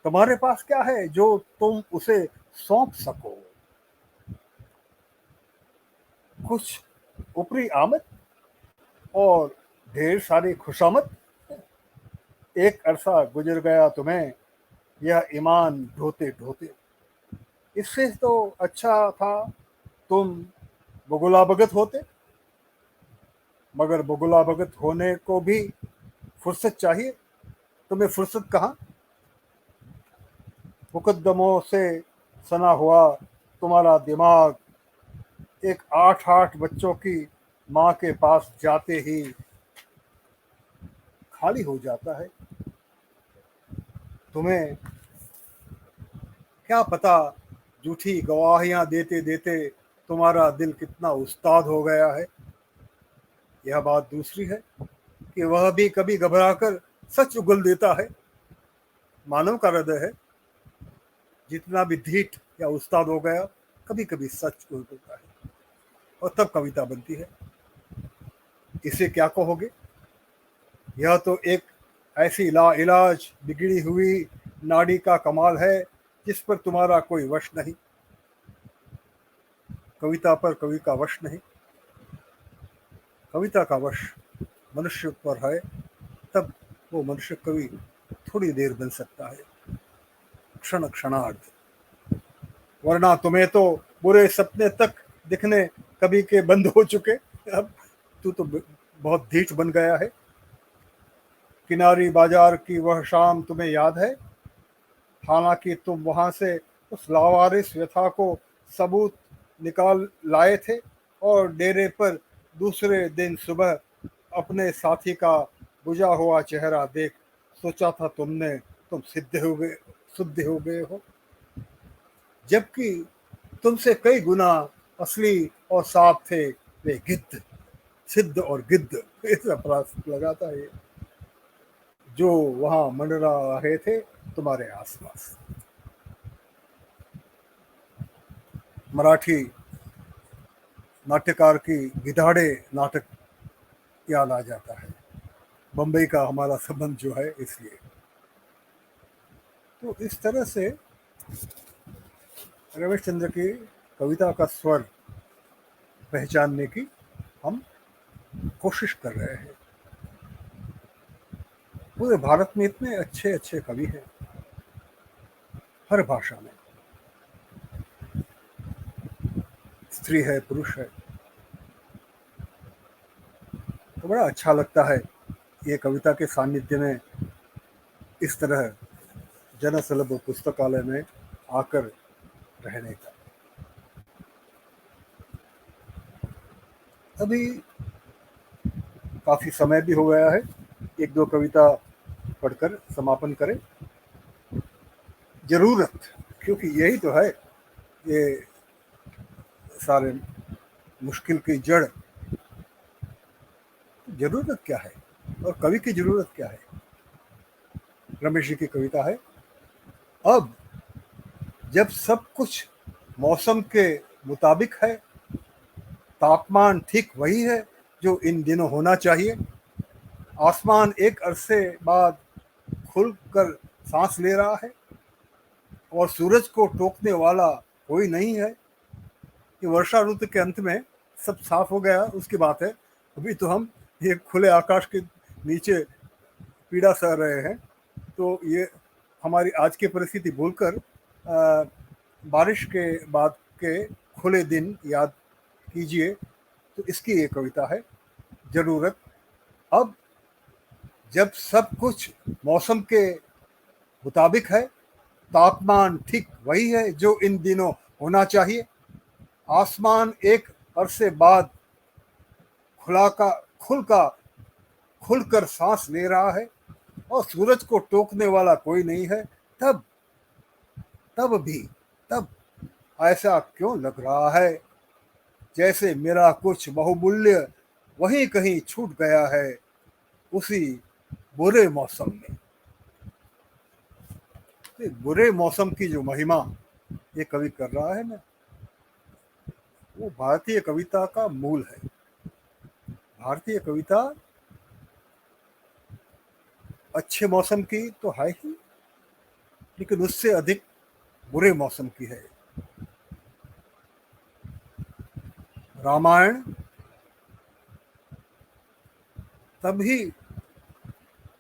तुम्हारे पास क्या है जो तुम उसे सौंप सको। कुछ ऊपरी आमद और ढेर सारी खुशामद। एक अरसा गुजर गया तुम्हें यह ईमान ढोते ढोते। इससे तो अच्छा था तुम बगुला भगत होते। मगर बगुला भगत होने को भी फुर्सत चाहिए। तुम्हें फुर्सत कहाँ। मुकद्दमों से सना हुआ तुम्हारा दिमाग एक 8 बच्चों की माँ के पास जाते ही खाली हो जाता है। तुम्हें क्या पता झूठी गवाहियां देते देते तुम्हारा दिल कितना उस्ताद हो गया है। यह बात दूसरी है कि वह भी कभी घबराकर सच उगल देता है। मानव का हृदय है, जितना भी धीट या उस्ताद हो गया, कभी कभी सच उगल देता है और तब कविता बनती है। इसे क्या कहोगे। यह तो एक ऐसी लाइलाज बिगड़ी हुई नाड़ी का कमाल है जिस पर तुम्हारा कोई वश नहीं। कविता पर कवि का वश नहीं, कविता का वश मनुष्य पर है। तब वो मनुष्य कवि थोड़ी देर बन सकता है, क्षण क्षणार्ध। वरना तुम्हें तो बुरे सपने तक दिखने कभी के बंद हो चुके। अब तू तो बहुत धीट बन गया है। किनारी बाजार की वह शाम तुम्हें याद है। हालांकि तुम वहां से उस लावारिस व्यथा को सबूत निकाल लाए थे और डेरे पर दूसरे दिन सुबह अपने साथी का बुझा हुआ चेहरा देख सोचा था तुम शुद्ध हो गए हो। जबकि तुमसे कई गुना असली और साफ थे वे गिद्ध, सिद्ध और गिद्ध। ऐसा प्रास लगाता है जो वहां मंडरा रहे थे तुम्हारे आसपास। मराठी नाट्यकार की गिधाड़े नाटक याद आ जाता है। बम्बई का हमारा संबंध जो है, इसलिए। तो इस तरह से रमेश चंद्र की कविता का स्वर पहचानने की हम कोशिश कर रहे हैं। पूरे भारत में इतने अच्छे अच्छे कवि हैं, हर भाषा में, स्त्री है पुरुष है। तो बड़ा अच्छा लगता है ये कविता के सानिध्य में इस तरह जनसुलभ पुस्तकालय में आकर रहने का। अभी काफी समय भी हो गया है, एक दो कविता पढ़कर समापन करें। जरूरत, क्योंकि यही तो है ये सारे मुश्किल की जड़। जरूरत क्या है और कवि की जरूरत क्या है? रमेश जी की कविता है, अब जब सब कुछ मौसम के मुताबिक है, तापमान ठीक वही है जो इन दिनों होना चाहिए, आसमान एक अरसे बाद खुलकर सांस ले रहा है और सूरज को टोकने वाला कोई नहीं है। कि वर्षा ऋतु के अंत में सब साफ हो गया उसकी बात है, अभी तो हम ये खुले आकाश के नीचे पीड़ा सह रहे हैं। तो ये हमारी आज की परिस्थिति भूलकर बारिश के बाद के खुले दिन याद कीजिए। तो इसकी ये कविता है, जरूरत। अब जब सब कुछ मौसम के मुताबिक है, तापमान ठीक वही है जो इन दिनों होना चाहिए, आसमान एक अरसे बाद खुलकर सांस ले रहा है और सूरज को टोकने वाला कोई नहीं है, तब तब ऐसा क्यों लग रहा है जैसे मेरा कुछ बहुमूल्य वहीं कहीं छूट गया है उसी बुरे मौसम में। बुरे मौसम की जो महिमा ये कवि कर रहा है ना, वो भारतीय कविता का मूल है। भारतीय कविता अच्छे मौसम की तो है ही, लेकिन उससे अधिक बुरे मौसम की है। रामायण तभी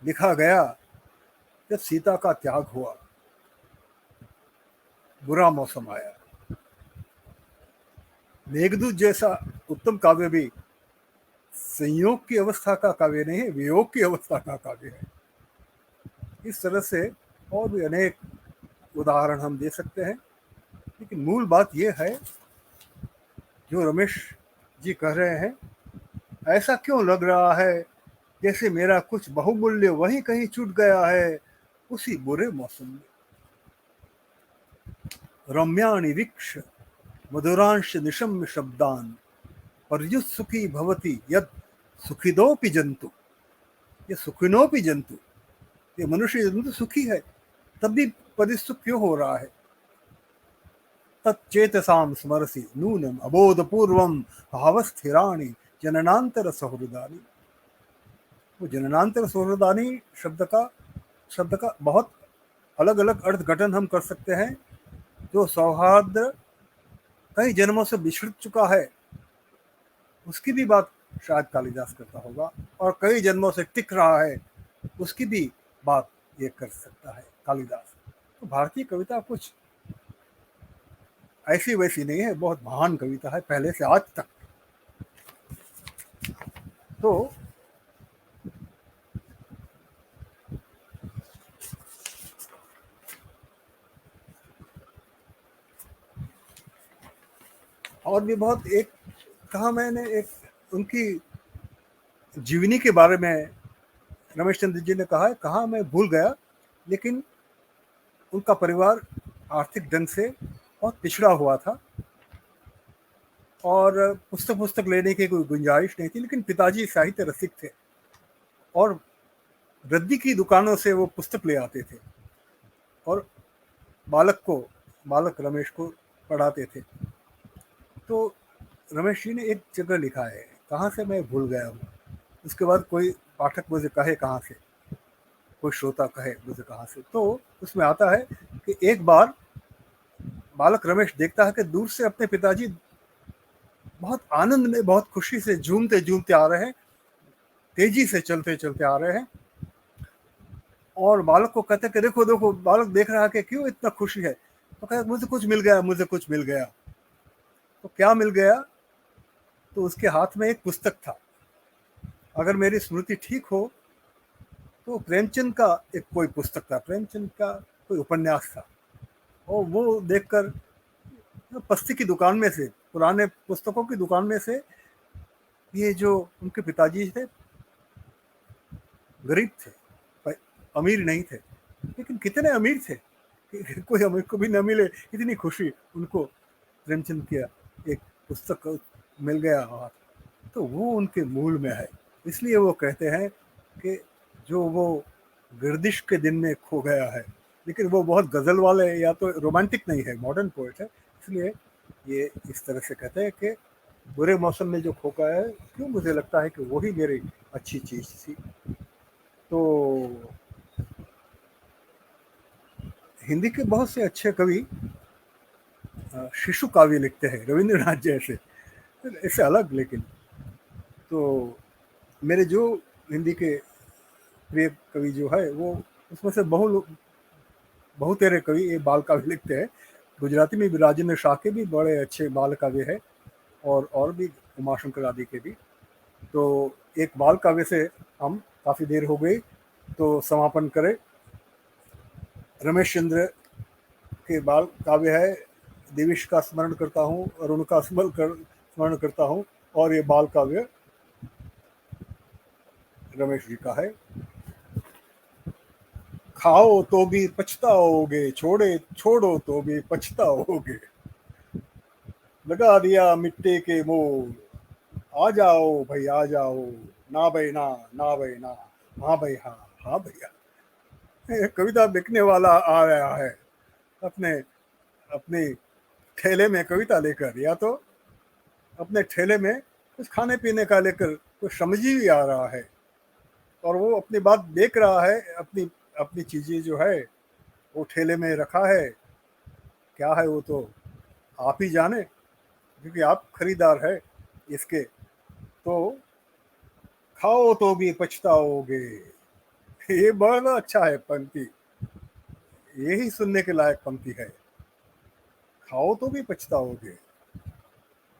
लिखा गया जब सीता का त्याग हुआ, बुरा मौसम आया। मेघदूत जैसा उत्तम काव्य भी संयोग की अवस्था का काव्य नहीं है, वियोग की अवस्था का काव्य है। इस तरह से और भी अनेक उदाहरण हम दे सकते हैं, लेकिन मूल बात यह है जो रमेश जी कह रहे हैं, ऐसा क्यों लग रहा है जैसे मेरा कुछ बहुमूल्य वहीं कहीं छूट गया है उसी बुरे मौसम में। रम्याणि वीक्ष मधुरांश निशम्य शब्दान पर्युत सुखी भवति यद सुखिदोपि जंतु। ये सुखिनोपि जंतु, ये मनुष्य जंतु सुखी है, तब भी परिसुख क्यों हो रहा है? तच्चेतसाम स्मरसि नूनम अबोधपूर्वम भावस्थिराणि जननांतर सहृदानी। वो जननांतर सहृदानी शब्द का बहुत अलग अलग अर्थ घटन हम कर सकते हैं। जो सौहार्द कई जन्मों से बिछड़ चुका है उसकी भी बात शायद कालिदास करता होगा, और कई जन्मों से टिक रहा है उसकी भी बात ये कर सकता है कालिदास। तो भारतीय कविता कुछ ऐसी वैसी नहीं है, बहुत महान कविता है पहले से आज तक। तो और भी बहुत एक कहा मैंने, एक उनकी जीवनी के बारे में रमेश चंद्र जी ने कहा है, कहा मैं भूल गया, लेकिन उनका परिवार आर्थिक ढंग से बहुत पिछड़ा हुआ था और पुस्तक लेने की कोई गुंजाइश नहीं थी, लेकिन पिताजी साहित्य रसिक थे और रद्दी की दुकानों से वो पुस्तक ले आते थे और बालक रमेश को पढ़ाते थे। तो रमेश जी ने एक जगह लिखा है, कहाँ से मैं भूल गया हूँ, उसके बाद कोई पाठक मुझे कहे कहाँ से, कोई श्रोता कहे मुझे कहाँ से, तो उसमें आता है कि एक बार बालक रमेश देखता है कि दूर से अपने पिताजी बहुत आनंद में, बहुत खुशी से झूमते झूमते आ रहे हैं, तेजी से चलते चलते आ रहे हैं, और बालक को कहते कि देखो देखो, बालक देख रहा है कि क्यों इतना खुशी है, तो कहता मुझे कुछ मिल गया, मुझे कुछ मिल गया। तो क्या मिल गया? तो उसके हाथ में एक पुस्तक था। अगर मेरी स्मृति ठीक हो तो प्रेमचंद का एक कोई पुस्तक था, प्रेमचंद का कोई उपन्यास था। और वो देखकर पस्ती की दुकान में से, पुराने पुस्तकों की दुकान में से, ये जो उनके पिताजी थे गरीब थे, अमीर नहीं थे, लेकिन कितने अमीर थे कि कोई अमीर को भी न मिले इतनी खुशी उनको प्रेमचंद की एक पुस्तक मिल गया। तो वो उनके मूल में है। इसलिए वो कहते हैं कि जो वो गर्दिश के दिन में खो गया है, लेकिन वो बहुत गज़ल वाले या तो रोमांटिक नहीं है, मॉडर्न पोएट है, इसलिए ये इस तरह से कहते हैं कि बुरे मौसम में जो खो गया है, क्यों मुझे लगता है कि वही मेरी अच्छी चीज़ थी। तो हिंदी के बहुत से अच्छे कवि शिशु काव्य लिखते हैं, रविंद्रनाथ जैसे, ऐसे अलग। लेकिन तो मेरे जो हिंदी के प्रिय कवि जो है, वो उसमें से बहुत तेरे कवि ये बाल काव्य लिखते हैं। गुजराती में भी राजेंद्र शाह के भी बड़े अच्छे बाल काव्य है, और भी उमाशंकर आदि के भी। तो एक बाल काव्य से हम काफ़ी देर हो गई, तो समापन करें। रमेश चंद्र के बाल काव्य है, देवेश का स्मरण करता हूँ, अरुण का स्मरण करता हूँ, और ये बाल काव्य रमेश जी का है। खाओ तो भी पछताओगे, छोड़ो तो भी पछताओगे, लगा दिया मिट्टी के मोल, आ जाओ भाई आ जाओ, ना भाई ना, ना भाई ना, हाँ भाई हाँ, हाँ भैया। कविता लिखने वाला आ रहा है अपने अपनी ठेले में कविता लेकर, या तो अपने ठेले में कुछ खाने पीने का लेकर, कुछ समझ ही आ रहा है, और वो अपनी बात देख रहा है, अपनी अपनी चीज़ें जो है वो ठेले में रखा है। क्या है वो तो आप ही जाने, क्योंकि आप खरीदार है इसके। तो खाओ तो भी पछताओगे, ये बड़ा अच्छा है पंक्ति, यही सुनने के लायक पंक्ति है। खाओ तो भी पछताओगे,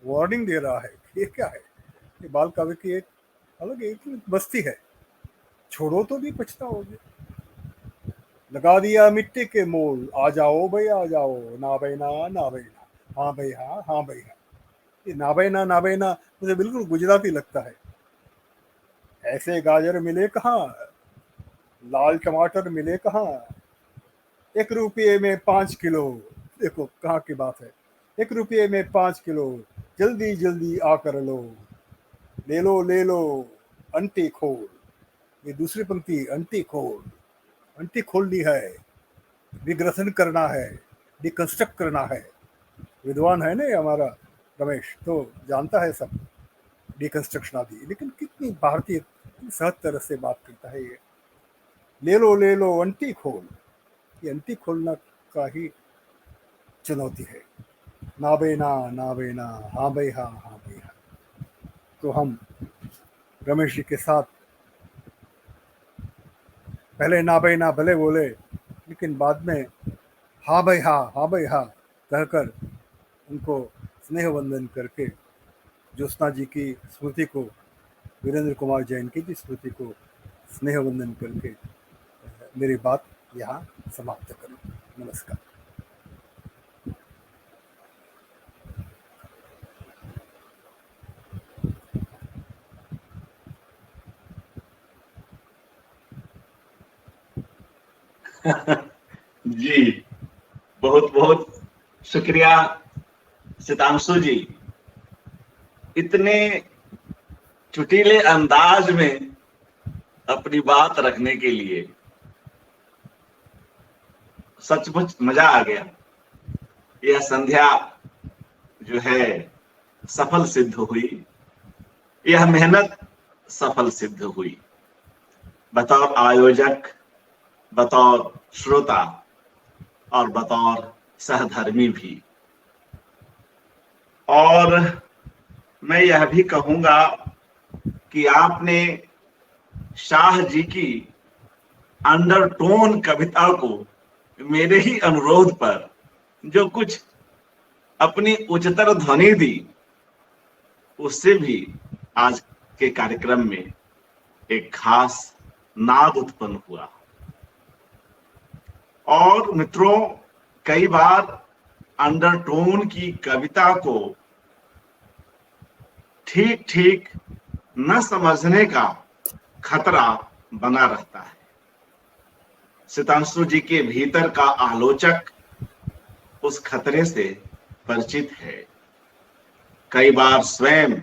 वार्निंग दे रहा है। ये क्या है? ये बाल काव्य की एक अलग एक बस्ती है। छोड़ो तो भी पछताओगे, लगा दिया मिट्टी के मोल, आ जाओ भाई आ जाओ, ना भाई ना, ना भाई ना, हाँ भाई हाँ, हाँ भाई हाँ। ये ना भाई ना, ना भाई ना मुझे बिल्कुल गुजराती लगता है। ऐसे गाजर मिले कहाँ, लाल टमाटर मिले कहाँ, 1 रुपये में 5 किलो। देखो कहाँ की बात है, 1 रुपये में 5 किलो, जल्दी जल्दी आकर लो, ले लो अंटी खोल। ये दूसरी पंक्ति, अंटी खोल, अंटी खोलनी है, विग्रसन करना है, डिकंस्ट्रक्ट करना है। विद्वान है ना हमारा रमेश, तो जानता है सब डिकंस्ट्रक्शन आदि। लेकिन कितनी भारतीय सहज तरह से बात करता है ये। ले लो अंटी खोल, ये अंटी खोलना का ही चुनौती है। ना बे ना, ना बे ना, हाँ भाई हाँ, हाँ भाई हाँ। तो हम रमेश जी के साथ पहले ना भाई ना भले बोले, लेकिन बाद में हाँ भाई हाँ, हाँ भाई हाँ कहकर उनको स्नेह वंदन करके ज्योत्सना जी की स्मृति को, वीरेंद्र कुमार जैन की भी स्मृति को स्नेह वंदन करके मेरी बात यहाँ समाप्त करूँ। नमस्कार। जी, बहुत बहुत शुक्रिया सितांशु जी, इतने चुटीले अंदाज में अपनी बात रखने के लिए। सचमुच मजा आ गया। यह संध्या जो है सफल सिद्ध हुई, यह मेहनत सफल सिद्ध हुई, बतौर आयोजक, बतौर श्रोता और बतौर सहधर्मी भी। और मैं यह भी कहूंगा कि आपने शाह जी की अंडरटोन कविता को मेरे ही अनुरोध पर जो कुछ अपनी उच्चतर ध्वनि दी, उससे भी आज के कार्यक्रम में एक खास नाद उत्पन्न हुआ। और मित्रों, कई बार अंडरटोन की कविता को ठीक ठीक न समझने का खतरा बना रहता है। सितांशु जी के भीतर का आलोचक उस खतरे से परिचित है। कई बार स्वयं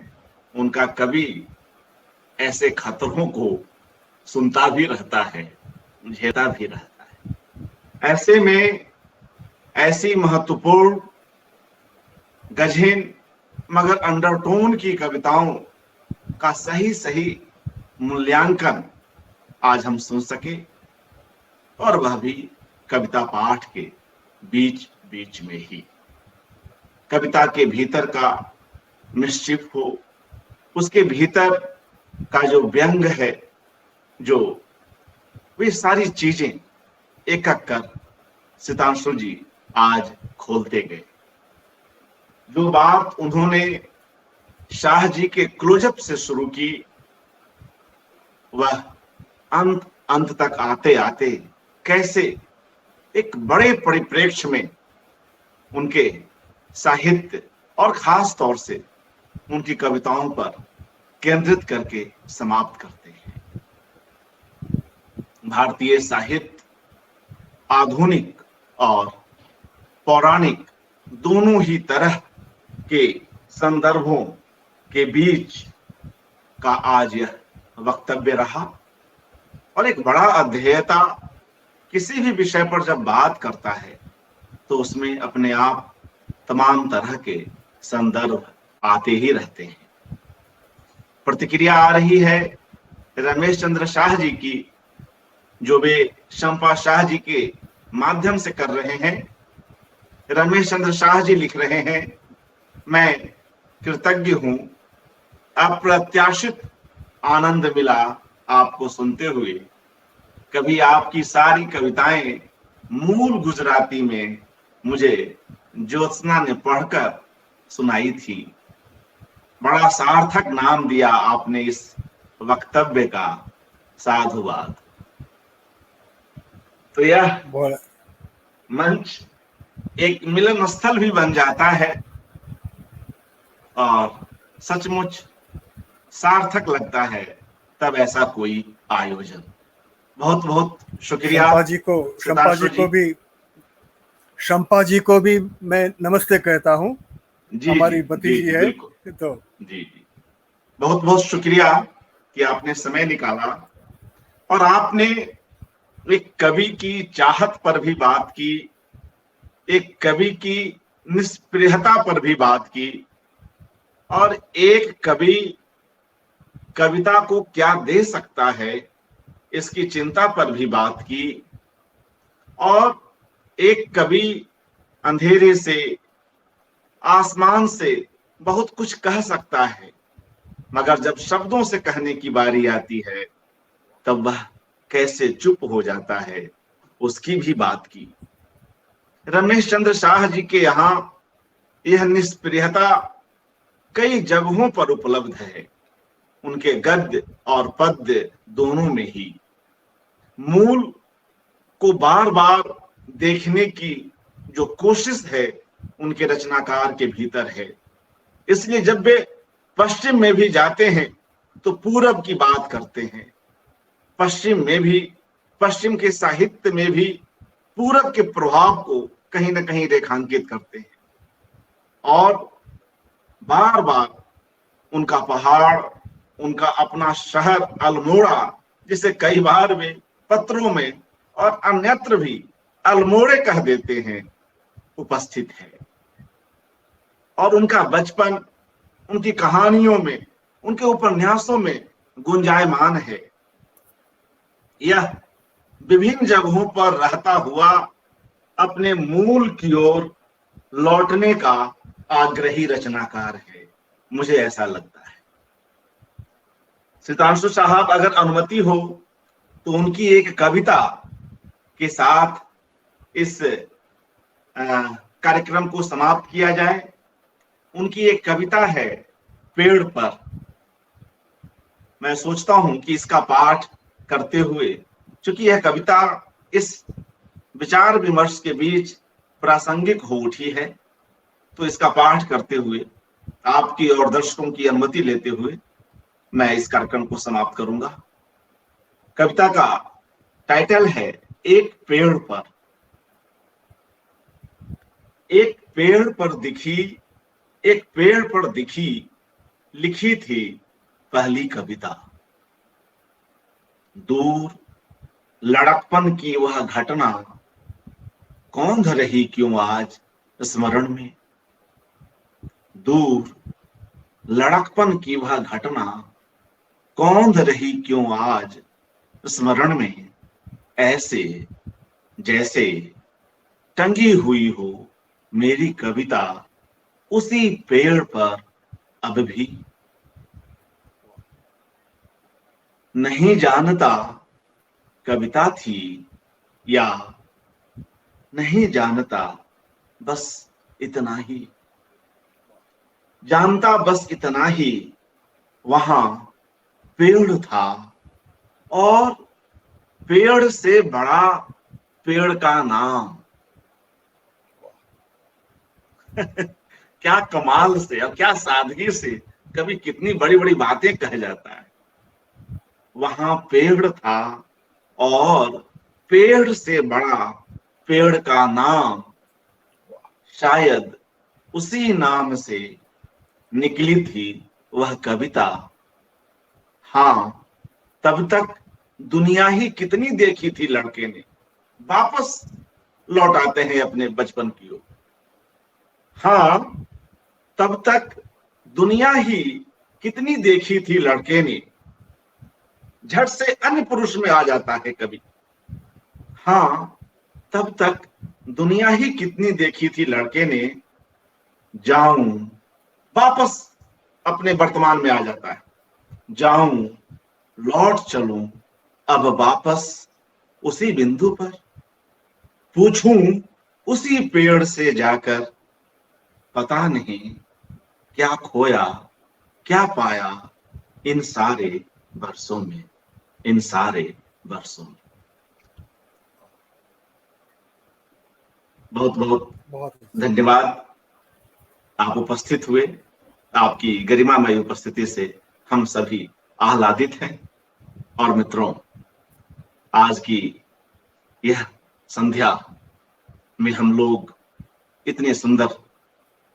उनका कवि ऐसे खतरों को सुनता भी रहता है, झेलता भी रहता है। ऐसे में ऐसी महत्वपूर्ण, गहन मगर अंडरटोन की कविताओं का सही सही मूल्यांकन आज हम सुन सके, और वह भी कविता पाठ के बीच बीच में ही। कविता के भीतर का मिस्चिफ हो, उसके भीतर का जो व्यंग है, जो वे सारी चीजें एक एक कर सितांशु जी आज खोलते गए। जो बात उन्होंने शाह जी के क्लोजअप से शुरू की, वह अंत तक आते आते कैसे एक बड़े परिप्रेक्ष्य में उनके साहित्य और खास तौर से उनकी कविताओं पर केंद्रित करके समाप्त करते हैं। भारतीय साहित्य आधुनिक और पौराणिक दोनों ही तरह के संदर्भों के बीच का आज यह वक्तव्य रहा, और एक बड़ा अध्येता किसी भी विषय पर जब बात करता है तो उसमें अपने आप तमाम तरह के संदर्भ आते ही रहते हैं। प्रतिक्रिया आ रही है रमेश चंद्र शाह जी की, जो वे शंपा शाह जी के माध्यम से कर रहे हैं। रमेश चंद्र शाह जी लिख रहे हैं, मैं कृतज्ञ हूं, अप्रत्याशित आनंद मिला आपको सुनते हुए। कभी आपकी सारी कविताएं मूल गुजराती में मुझे ज्योत्सना ने पढ़कर सुनाई थी। बड़ा सार्थक नाम दिया आपने इस वक्तव्य का, साधुवाद। तो यह मंच एक मिलन स्थल भी बन जाता है और सचमुच सार्थक लगता है तब ऐसा कोई आयोजन। बहुत बहुत शुक्रिया। शंपा जी को भी मैं नमस्ते कहता हूँ, हमारी भतीजी है। तो जी बहुत बहुत शुक्रिया कि आपने समय निकाला और आपने एक कवि की चाहत पर भी बात की, एक कवि की निष्प्रियता पर भी बात की, और एक कवि कविता को क्या दे सकता है इसकी चिंता पर भी बात की। और एक कवि अंधेरे से, आसमान से बहुत कुछ कह सकता है, मगर जब शब्दों से कहने की बारी आती है तब वह कैसे चुप हो जाता है, उसकी भी बात की। रमेश चंद्र शाह जी के यहाँ यह निष्प्रियता कई जगहों पर उपलब्ध है। उनके गद्य और पद्य दोनों में ही मूल को बार बार देखने की जो कोशिश है उनके रचनाकार के भीतर है। इसलिए जब वे पश्चिम में भी जाते हैं तो पूरब की बात करते हैं, पश्चिम में भी, पश्चिम के साहित्य में भी पूरब के प्रभाव को कहीं ना कहीं रेखांकित करते हैं। और बार बार उनका पहाड़, उनका अपना शहर अल्मोड़ा, जिसे कई बार वे पत्रों में और अन्यत्र भी अल्मोड़े कह देते हैं, उपस्थित है। और उनका बचपन उनकी कहानियों में, उनके उपन्यासों में गुंजायमान है। यह विभिन्न जगहों पर रहता हुआ अपने मूल की ओर लौटने का आग्रही रचनाकार है, मुझे ऐसा लगता है। सितांशु साहब, अगर अनुमति हो तो उनकी एक कविता के साथ इस कार्यक्रम को समाप्त किया जाए। उनकी एक कविता है पेड़ पर। मैं सोचता हूं कि इसका पाठ करते हुए, चूंकि यह कविता इस विचार विमर्श के बीच प्रासंगिक हो उठी है, तो इसका पाठ करते हुए आपकी और दर्शकों की अनुमति लेते हुए मैं इस कार्यक्रम को समाप्त करूंगा। कविता का टाइटल है एक पेड़ पर। एक पेड़ पर दिखी लिखी थी पहली कविता। दूर लड़कपन की वह घटना कौंध रही क्यों आज स्मरण में। दूर लड़कपन की वह घटना कौंध रही क्यों आज स्मरण में। ऐसे जैसे टंगी हुई हो मेरी कविता उसी पेड़ पर अब भी। नहीं जानता कविता थी या नहीं जानता, बस इतना ही जानता, बस इतना ही वहां पेड़ था और पेड़ से बड़ा पेड़ का नाम। क्या कमाल से और क्या सादगी से कभी कितनी बड़ी बड़ी बातें कह जाता है। वहां पेड़ था और पेड़ से बड़ा पेड़ का नाम। शायद उसी नाम से निकली थी वह कविता। हाँ, तब तक दुनिया ही कितनी देखी थी लड़के ने। वापस लौट आते हैं अपने बचपन की ओर। हाँ, तब तक दुनिया ही कितनी देखी थी लड़के ने। झट से अन्य पुरुष में आ जाता है कभी। हाँ, तब तक दुनिया ही कितनी देखी थी लड़के ने। जाऊं, वापस अपने वर्तमान में आ जाता है। जाऊं, लौट चलूं अब वापस उसी बिंदु पर। पूछूं उसी पेड़ से जाकर, पता नहीं क्या खोया क्या पाया इन सारे बरसों में, इन सारे बरसों में। बहुत बहुत धन्यवाद। आप उपस्थित हुए। आपकी गरिमामय उपस्थिति से हम सभी आह्लादित हैं। और मित्रों, आज की यह संध्या में हम लोग इतने सुंदर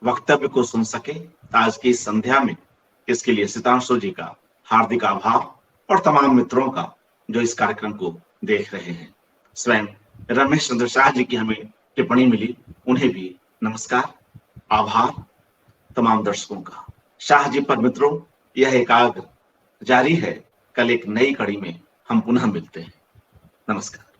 वक्तव्य को सुन सके। आज की इस संध्या में इसके लिए सितांशु जी का हार्दिक आभार और तमाम मित्रों का जो इस कार्यक्रम को देख रहे हैं। स्वयं रमेश चंद्र शाह जी की हमें टिप्पणी मिली, उन्हें भी नमस्कार, आभार। तमाम दर्शकों का शाह जी पर मित्रों यह एकाग्र जारी है। कल एक नई कड़ी में हम पुनः मिलते हैं। नमस्कार।